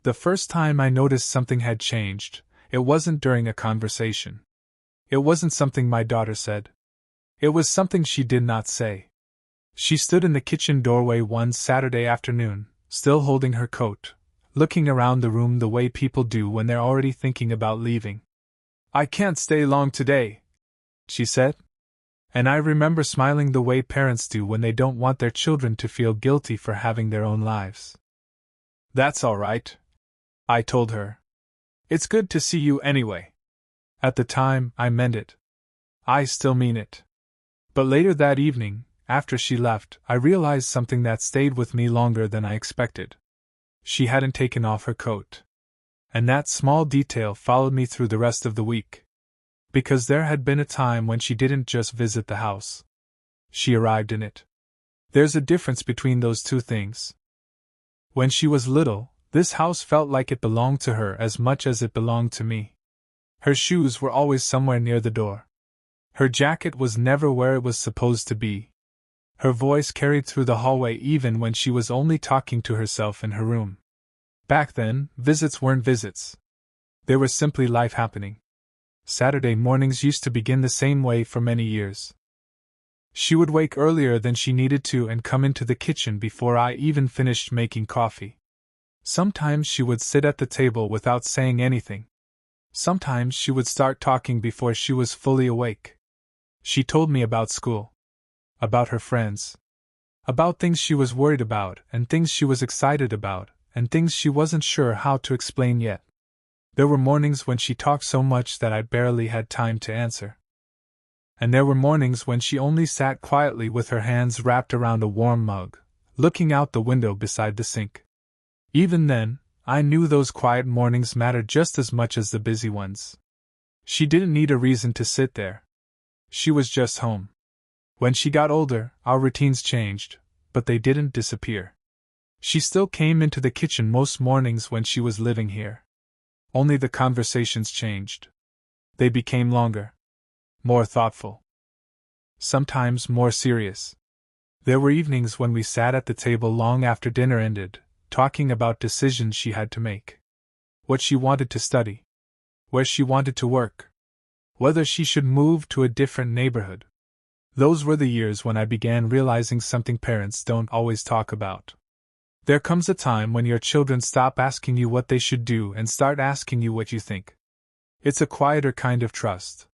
The first time I noticed something had changed, it wasn't during a conversation. It wasn't something my daughter said. It was something she did not say. She stood in the kitchen doorway one Saturday afternoon, still holding her coat, looking around the room the way people do when they're already thinking about leaving. "I can't stay long today," she said. And I remember smiling the way parents do when they don't want their children to feel guilty for having their own lives. "That's all right," I told her. "It's good to see you anyway." At the time, I meant it. I still mean it. But later that evening, after she left, I realized something that stayed with me longer than I expected. She hadn't taken off her coat. And that small detail followed me through the rest of the week. Because there had been a time when she didn't just visit the house. She arrived in it. There's a difference between those two things. When she was little, this house felt like it belonged to her as much as it belonged to me. Her shoes were always somewhere near the door. Her jacket was never where it was supposed to be. Her voice carried through the hallway even when she was only talking to herself in her room. Back then, visits weren't visits. They were simply life happening. Saturday mornings used to begin the same way for many years. She would wake earlier than she needed to and come into the kitchen before I even finished making coffee. Sometimes she would sit at the table without saying anything. Sometimes she would start talking before she was fully awake. She told me about school, about her friends, about things she was worried about and things she was excited about, and things she wasn't sure how to explain yet. There were mornings when she talked so much that I barely had time to answer. And there were mornings when she only sat quietly with her hands wrapped around a warm mug, looking out the window beside the sink. Even then, I knew those quiet mornings mattered just as much as the busy ones. She didn't need a reason to sit there. She was just home. When she got older, our routines changed, but they didn't disappear. She still came into the kitchen most mornings when she was living here. Only the conversations changed. They became longer, more thoughtful, sometimes more serious. There were evenings when we sat at the table long after dinner ended, talking about decisions she had to make. What she wanted to study, where she wanted to work, whether she should move to a different neighborhood. Those were the years when I began realizing something parents don't always talk about. There comes a time when your children stop asking you what they should do and start asking you what you think. It's a quieter kind of trust.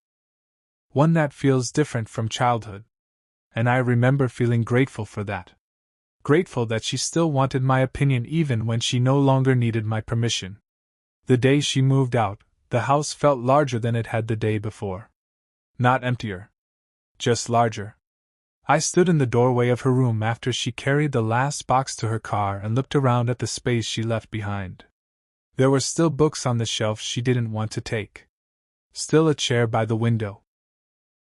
One that feels different from childhood. And I remember feeling grateful for that. Grateful that she still wanted my opinion even when she no longer needed my permission. The day she moved out, the house felt larger than it had the day before. Not emptier. Just larger. I stood in the doorway of her room after she carried the last box to her car and looked around at the space she left behind. There were still books on the shelf she didn't want to take. Still a chair by the window.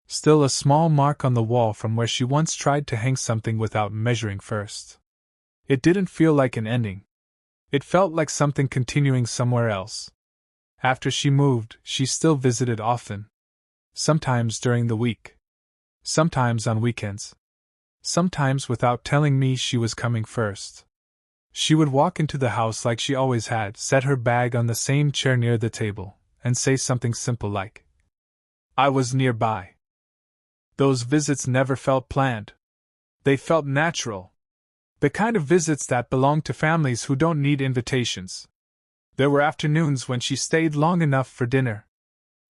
Still a small mark on the wall from where she once tried to hang something without measuring first. It didn't feel like an ending. It felt like something continuing somewhere else. After she moved, she still visited often. Sometimes during the week. Sometimes on weekends. Sometimes without telling me she was coming first. She would walk into the house like she always had, set her bag on the same chair near the table, and say something simple like, "I was nearby." Those visits never felt planned. They felt natural. The kind of visits that belong to families who don't need invitations. There were afternoons when she stayed long enough for dinner.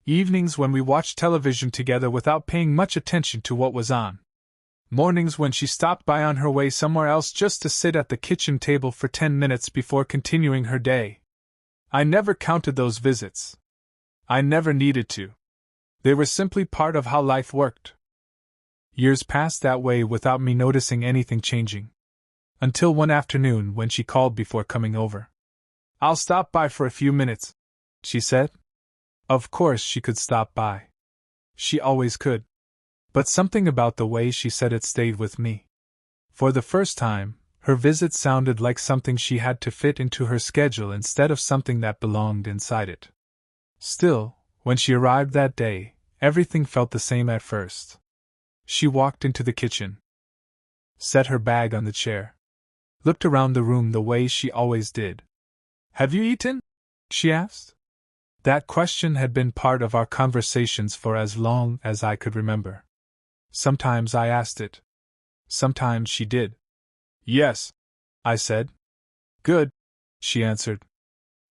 Evenings when we watched television together without paying much attention to what was on. Mornings when she stopped by on her way somewhere else just to sit at the kitchen table for 10 minutes before continuing her day. I never counted those visits. I never needed to. They were simply part of how life worked. Years passed that way without me noticing anything changing. Until one afternoon when she called before coming over. "I'll stop by for a few minutes," she said. Of course she could stop by. She always could. But something about the way she said it stayed with me. For the first time, her visit sounded like something she had to fit into her schedule instead of something that belonged inside it. Still, when she arrived that day, everything felt the same at first. She walked into the kitchen, set her bag on the chair, looked around the room the way she always did. Have you eaten? She asked. That question had been part of our conversations for as long as I could remember. Sometimes I asked it. Sometimes she did. Yes, I said. Good, she answered.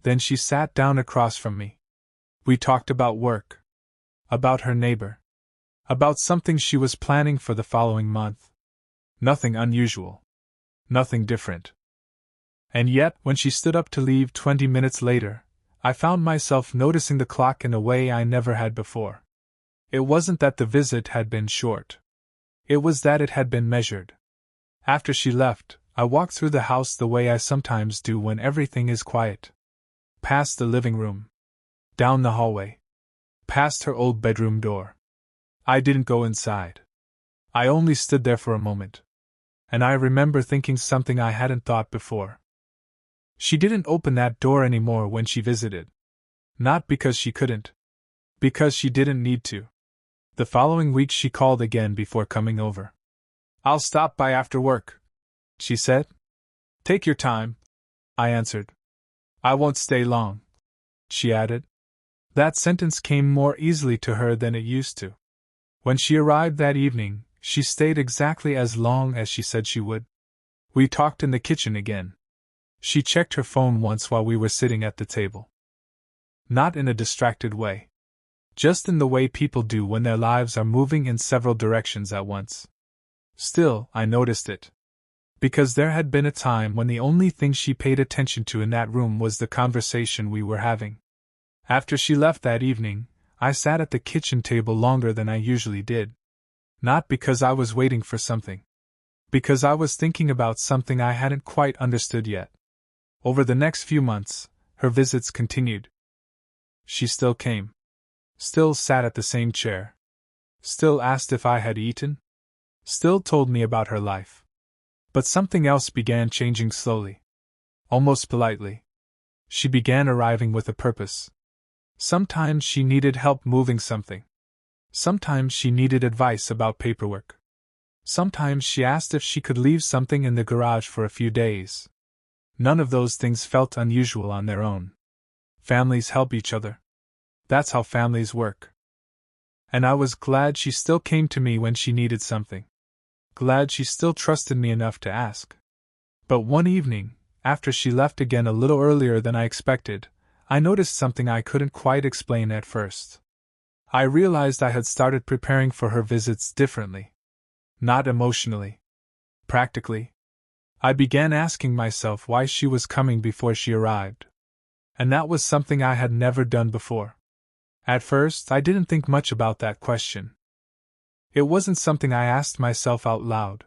Then she sat down across from me. We talked about work. About her neighbor. About something she was planning for the following month. Nothing unusual. Nothing different. And yet, when she stood up to leave 20 minutes later, I found myself noticing the clock in a way I never had before. It wasn't that the visit had been short. It was that it had been measured. After she left, I walked through the house the way I sometimes do when everything is quiet. Past the living room. Down the hallway. Past her old bedroom door. I didn't go inside. I only stood there for a moment. And I remember thinking something I hadn't thought before. She didn't open that door anymore when she visited. Not because she couldn't. Because she didn't need to. The following week she called again before coming over. I'll stop by after work, she said. Take your time, I answered. I won't stay long, she added. That sentence came more easily to her than it used to. When she arrived that evening, she stayed exactly as long as she said she would. We talked in the kitchen again. She checked her phone once while we were sitting at the table. Not in a distracted way. Just in the way people do when their lives are moving in several directions at once. Still, I noticed it. Because there had been a time when the only thing she paid attention to in that room was the conversation we were having. After she left that evening, I sat at the kitchen table longer than I usually did. Not because I was waiting for something. Because I was thinking about something I hadn't quite understood yet. Over the next few months, her visits continued. She still came. Still sat at the same chair. Still asked if I had eaten. Still told me about her life. But something else began changing slowly. Almost politely. She began arriving with a purpose. Sometimes she needed help moving something. Sometimes she needed advice about paperwork. Sometimes she asked if she could leave something in the garage for a few days. None of those things felt unusual on their own. Families help each other. That's how families work. And I was glad she still came to me when she needed something. Glad she still trusted me enough to ask. But one evening, after she left again a little earlier than I expected, I noticed something I couldn't quite explain at first. I realized I had started preparing for her visits differently. Not emotionally. Practically. I began asking myself why she was coming before she arrived. And that was something I had never done before. At first, I didn't think much about that question. It wasn't something I asked myself out loud.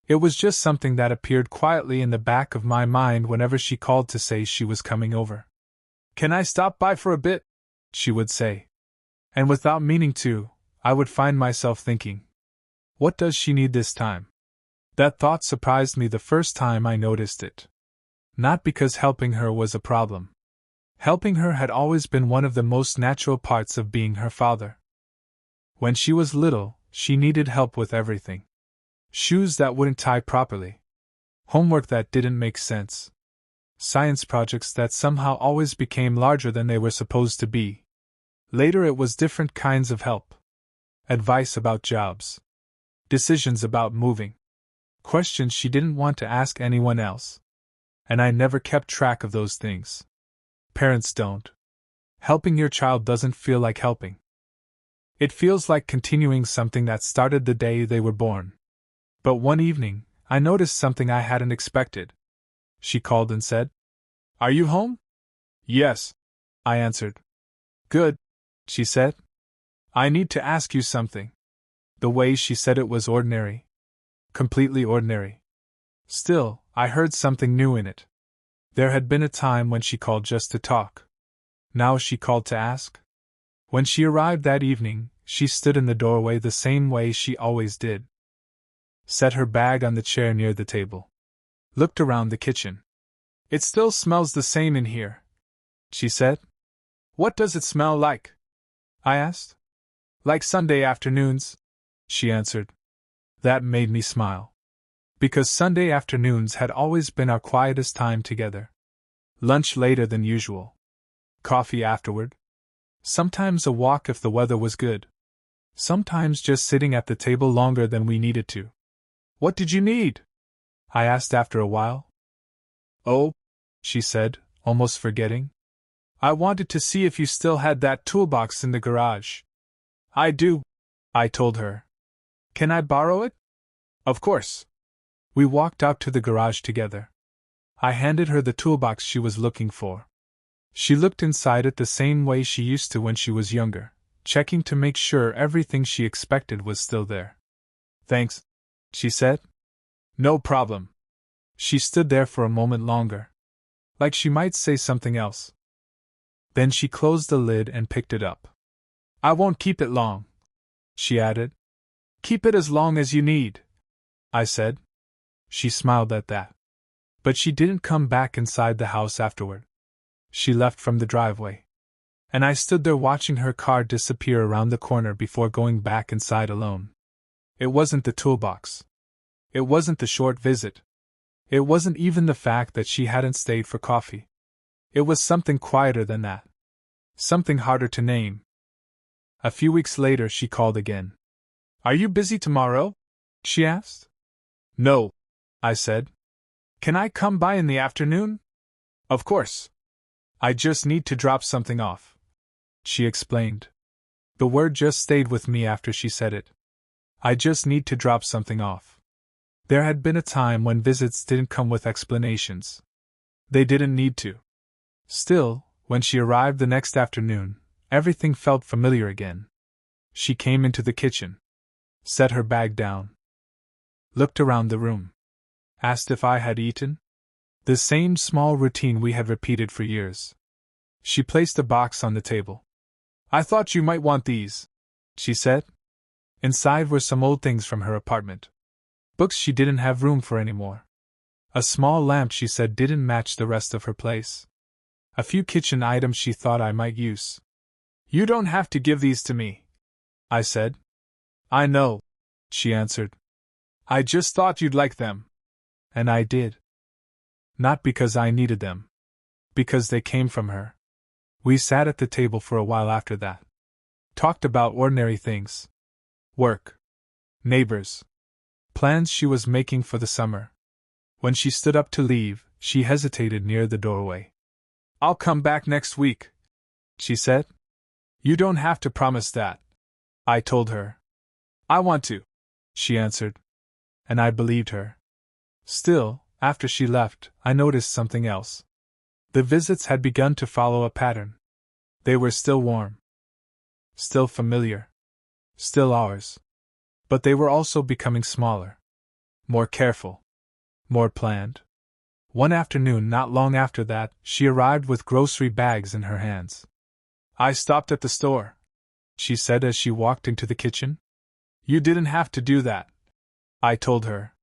It was just something that appeared quietly in the back of my mind whenever she called to say she was coming over. Can I stop by for a bit? She would say. And without meaning to, I would find myself thinking, what does she need this time? That thought surprised me the first time I noticed it. Not because helping her was a problem. Helping her had always been one of the most natural parts of being her father. When she was little, she needed help with everything. Shoes that wouldn't tie properly. Homework that didn't make sense. Science projects that somehow always became larger than they were supposed to be. Later it was different kinds of help. Advice about jobs. Decisions about moving. Questions she didn't want to ask anyone else. And I never kept track of those things. Parents don't. Helping your child doesn't feel like helping. It feels like continuing something that started the day they were born. But one evening, I noticed something I hadn't expected. She called and said, "Are you home?" "Yes," I answered. "Good," she said. "I need to ask you something." The way she said it was ordinary. Completely ordinary. Still, I heard something new in it. There had been a time when she called just to talk. Now she called to ask. When she arrived that evening, she stood in the doorway the same way she always did. Set her bag on the chair near the table. Looked around the kitchen. "It still smells the same in here," she said. "What does it smell like?" I asked. "Like Sunday afternoons," she answered. That made me smile. Because Sunday afternoons had always been our quietest time together. Lunch later than usual. Coffee afterward. Sometimes a walk if the weather was good. Sometimes just sitting at the table longer than we needed to. What did you need? I asked after a while. Oh, she said, almost forgetting. I wanted to see if you still had that toolbox in the garage. I do, I told her. Can I borrow it? Of course. We walked out to the garage together. I handed her the toolbox she was looking for. She looked inside it the same way she used to when she was younger, checking to make sure everything she expected was still there. Thanks, she said. No problem. She stood there for a moment longer, like she might say something else. Then she closed the lid and picked it up. I won't keep it long, she added. Keep it as long as you need, I said. She smiled at that. But she didn't come back inside the house afterward. She left from the driveway. And I stood there watching her car disappear around the corner before going back inside alone. It wasn't the toolbox. It wasn't the short visit. It wasn't even the fact that she hadn't stayed for coffee. It was something quieter than that. Something harder to name. A few weeks later she called again. Are you busy tomorrow? She asked. No, I said. Can I come by in the afternoon? Of course. I just need to drop something off, she explained. The word just stayed with me after she said it. I just need to drop something off. There had been a time when visits didn't come with explanations. They didn't need to. Still, when she arrived the next afternoon, everything felt familiar again. She came into the kitchen, set her bag down, looked around the room, asked if I had eaten. The same small routine we had repeated for years. She placed a box on the table. I thought you might want these, she said. Inside were some old things from her apartment. Books she didn't have room for anymore. A small lamp she said didn't match the rest of her place. A few kitchen items she thought I might use. You don't have to give these to me, I said. I know, she answered. I just thought you'd like them. And I did. Not because I needed them. Because they came from her. We sat at the table for a while after that. Talked about ordinary things. Work. Neighbors. Plans she was making for the summer. When she stood up to leave, she hesitated near the doorway. I'll come back next week, she said. You don't have to promise that, I told her. I want to, she answered. And I believed her. Still, after she left, I noticed something else. The visits had begun to follow a pattern. They were still warm. Still familiar. Still ours. But they were also becoming smaller. More careful. More planned. One afternoon not long after that, she arrived with grocery bags in her hands. I stopped at the store, she said as she walked into the kitchen. You didn't have to do that, I told her.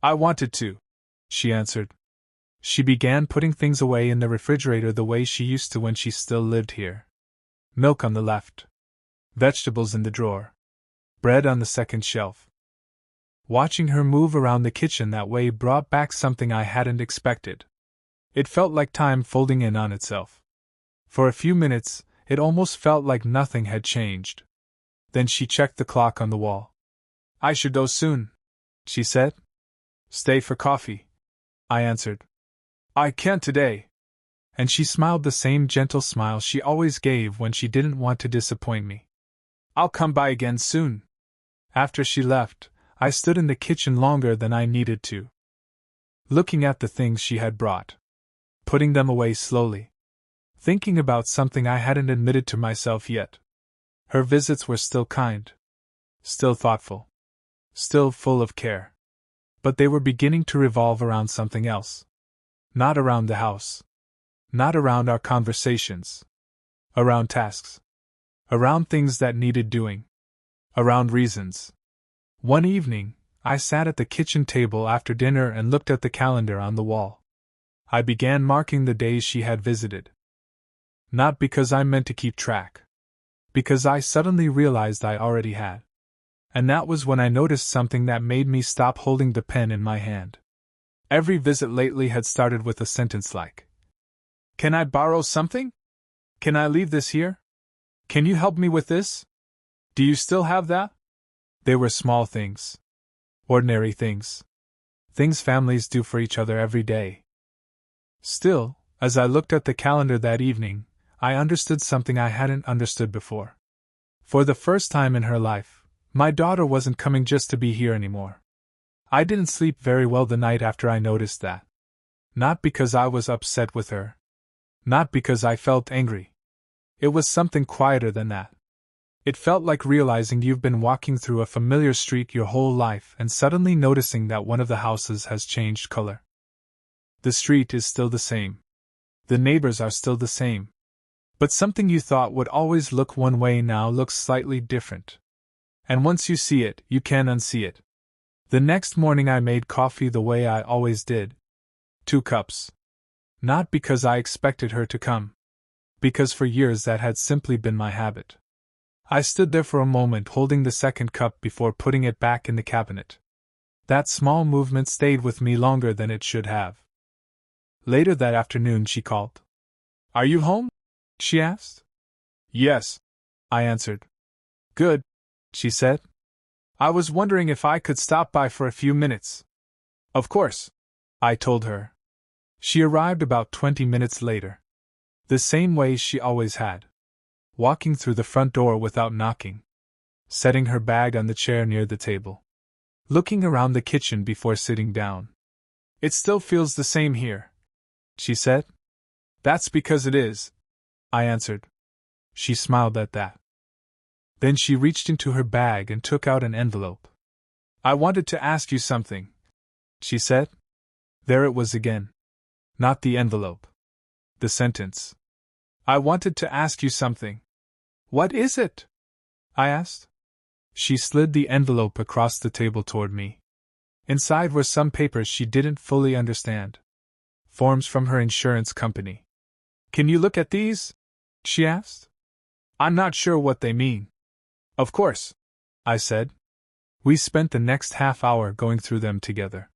I wanted to, she answered. She began putting things away in the refrigerator the way she used to when she still lived here. Milk on the left. Vegetables in the drawer. Bread on the second shelf. Watching her move around the kitchen that way brought back something I hadn't expected. It felt like time folding in on itself. For a few minutes, it almost felt like nothing had changed. Then she checked the clock on the wall. I should go soon, she said. Stay for coffee, I answered. I can't today. And she smiled the same gentle smile she always gave when she didn't want to disappoint me. I'll come by again soon. After she left, I stood in the kitchen longer than I needed to, looking at the things she had brought, putting them away slowly, thinking about something I hadn't admitted to myself yet. Her visits were still kind, still thoughtful, still full of care. But they were beginning to revolve around something else. Not around the house. Not around our conversations. Around tasks. Around things that needed doing. Around reasons. One evening, I sat at the kitchen table after dinner and looked at the calendar on the wall. I began marking the days she had visited. Not because I meant to keep track. Because I suddenly realized I already had. And that was when I noticed something that made me stop holding the pen in my hand. Every visit lately had started with a sentence like, Can I borrow something? Can I leave this here? Can you help me with this? Do you still have that? They were small things. Ordinary things. Things families do for each other every day. Still, as I looked at the calendar that evening, I understood something I hadn't understood before. For the first time in her life, my daughter wasn't coming just to be here anymore. I didn't sleep very well the night after I noticed that. Not because I was upset with her. Not because I felt angry. It was something quieter than that. It felt like realizing you've been walking through a familiar street your whole life and suddenly noticing that one of the houses has changed color. The street is still the same. The neighbors are still the same. But something you thought would always look one way now looks slightly different. And once you see it, you can't unsee it. The next morning I made coffee the way I always did. 2 cups. Not because I expected her to come. Because for years that had simply been my habit. I stood there for a moment holding the second cup before putting it back in the cabinet. That small movement stayed with me longer than it should have. Later that afternoon she called. "Are you home?" she asked. "Yes," I answered. "Good," she said. "I was wondering if I could stop by for a few minutes." "Of course," I told her. She arrived about 20 minutes later. The same way she always had. Walking through the front door without knocking. Setting her bag on the chair near the table. Looking around the kitchen before sitting down. "It still feels the same here," she said. "That's because it is," I answered. She smiled at that. Then she reached into her bag and took out an envelope. "I wanted to ask you something," she said. There it was again. Not the envelope. The sentence. "I wanted to ask you something." "What is it?" I asked. She slid the envelope across the table toward me. Inside were some papers she didn't fully understand. Forms from her insurance company. "Can you look at these?" she asked. "I'm not sure what they mean." "Of course," I said. We spent the next half hour going through them together.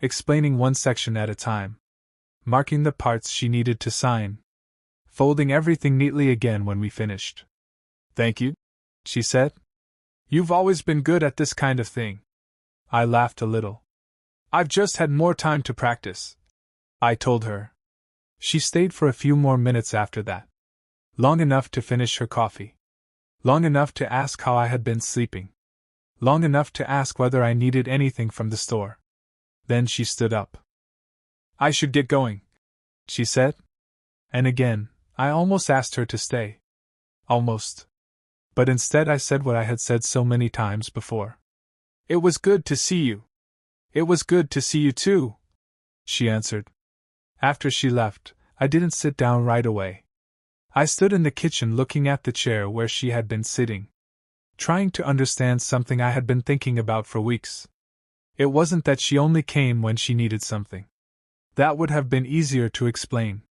Explaining one section at a time. Marking the parts she needed to sign. Folding everything neatly again when we finished. "Thank you," she said. "You've always been good at this kind of thing." I laughed a little. "I've just had more time to practice," I told her. She stayed for a few more minutes after that. Long enough to finish her coffee. Long enough to ask how I had been sleeping. Long enough to ask whether I needed anything from the store. Then she stood up. "I should get going," she said. And again, I almost asked her to stay. Almost. But instead I said what I had said so many times before. "It was good to see you." "It was good to see you too," she answered. After she left, I didn't sit down right away. I stood in the kitchen looking at the chair where she had been sitting. Trying to understand something I had been thinking about for weeks. It wasn't that she only came when she needed something. That would have been easier to explain.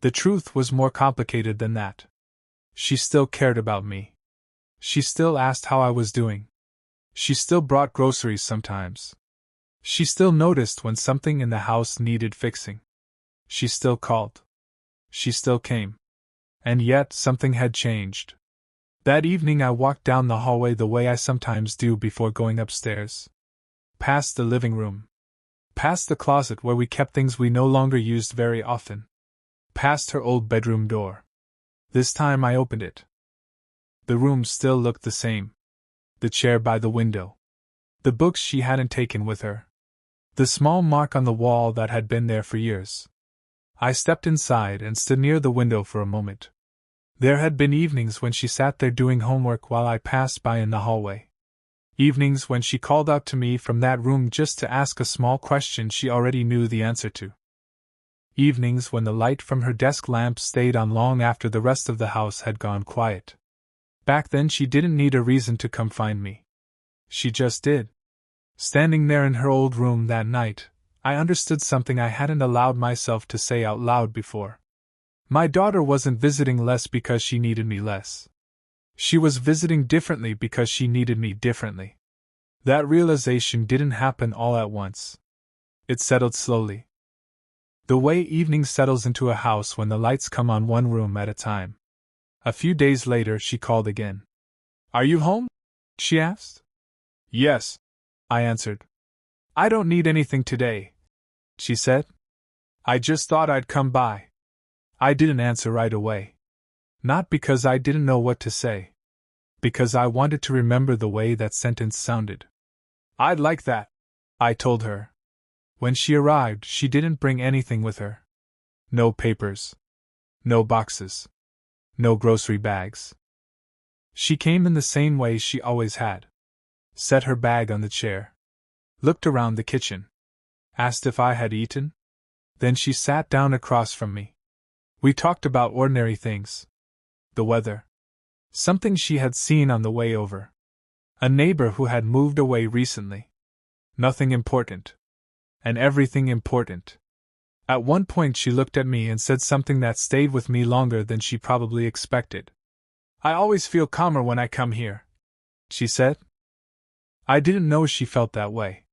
The truth was more complicated than that. She still cared about me. She still asked how I was doing. She still brought groceries sometimes. She still noticed when something in the house needed fixing. She still called. She still came. And yet something had changed. That evening I walked down the hallway the way I sometimes do before going upstairs. Past the living room. Past the closet where we kept things we no longer used very often. Past her old bedroom door. This time I opened it. The room still looked the same. The chair by the window. The books she hadn't taken with her. The small mark on the wall that had been there for years. I stepped inside and stood near the window for a moment. There had been evenings when she sat there doing homework while I passed by in the hallway. Evenings when she called out to me from that room just to ask a small question she already knew the answer to. Evenings when the light from her desk lamp stayed on long after the rest of the house had gone quiet. Back then she didn't need a reason to come find me. She just did. Standing there in her old room that night, I understood something I hadn't allowed myself to say out loud before. My daughter wasn't visiting less because she needed me less. She was visiting differently because she needed me differently. That realization didn't happen all at once. It settled slowly. The way evening settles into a house when the lights come on one room at a time. A few days later, she called again. "Are you home?" she asked. "Yes," I answered. "I don't need anything today," she said. "I just thought I'd come by." I didn't answer right away. Not because I didn't know what to say. Because I wanted to remember the way that sentence sounded. "I'd like that," I told her. When she arrived, she didn't bring anything with her. No papers. No boxes. No grocery bags. She came in the same way she always had. Set her bag on the chair. Looked around the kitchen. Asked if I had eaten. Then she sat down across from me. We talked about ordinary things. The weather. Something she had seen on the way over. A neighbor who had moved away recently. Nothing important. And everything important. At one point she looked at me and said something that stayed with me longer than she probably expected. "I always feel calmer when I come here," she said. I didn't know she felt that way.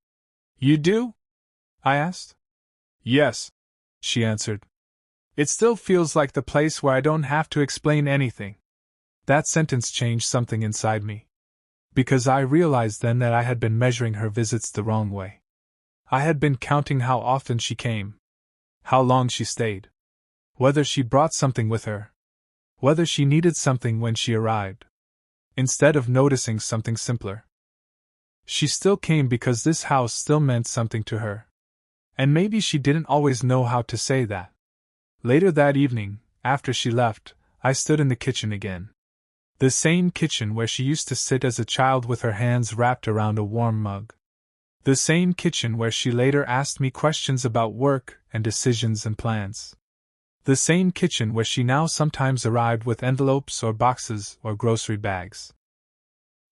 "You do?" I asked. "Yes," she answered. "It still feels like the place where I don't have to explain anything." That sentence changed something inside me. Because I realized then that I had been measuring her visits the wrong way. I had been counting how often she came. How long she stayed. Whether she brought something with her. Whether she needed something when she arrived. Instead of noticing something simpler. She still came because this house still meant something to her. And maybe she didn't always know how to say that. Later that evening, after she left, I stood in the kitchen again. The same kitchen where she used to sit as a child with her hands wrapped around a warm mug. The same kitchen where she later asked me questions about work and decisions and plans. The same kitchen where she now sometimes arrived with envelopes or boxes or grocery bags.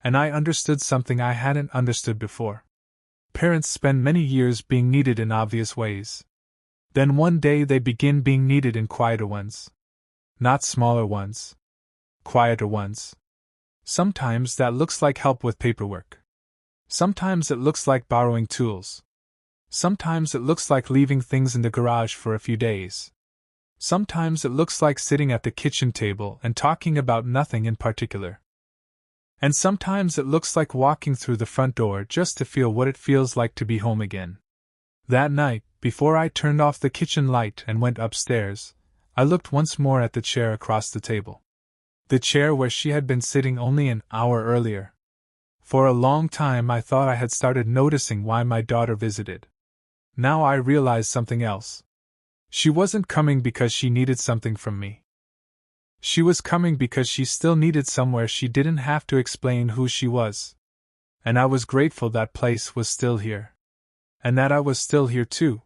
And I understood something I hadn't understood before. Parents spend many years being needed in obvious ways. Then one day they begin being needed in quieter ones. Not smaller ones. Quieter ones. Sometimes that looks like help with paperwork. Sometimes it looks like borrowing tools. Sometimes it looks like leaving things in the garage for a few days. Sometimes it looks like sitting at the kitchen table and talking about nothing in particular. And sometimes it looks like walking through the front door just to feel what it feels like to be home again. That night, before I turned off the kitchen light and went upstairs, I looked once more at the chair across the table. The chair where she had been sitting only an hour earlier. For a long time I thought I had started noticing why my daughter visited. Now I realized something else. She wasn't coming because she needed something from me. She was coming because she still needed somewhere she didn't have to explain who she was. And I was grateful that place was still here. And that I was still here too.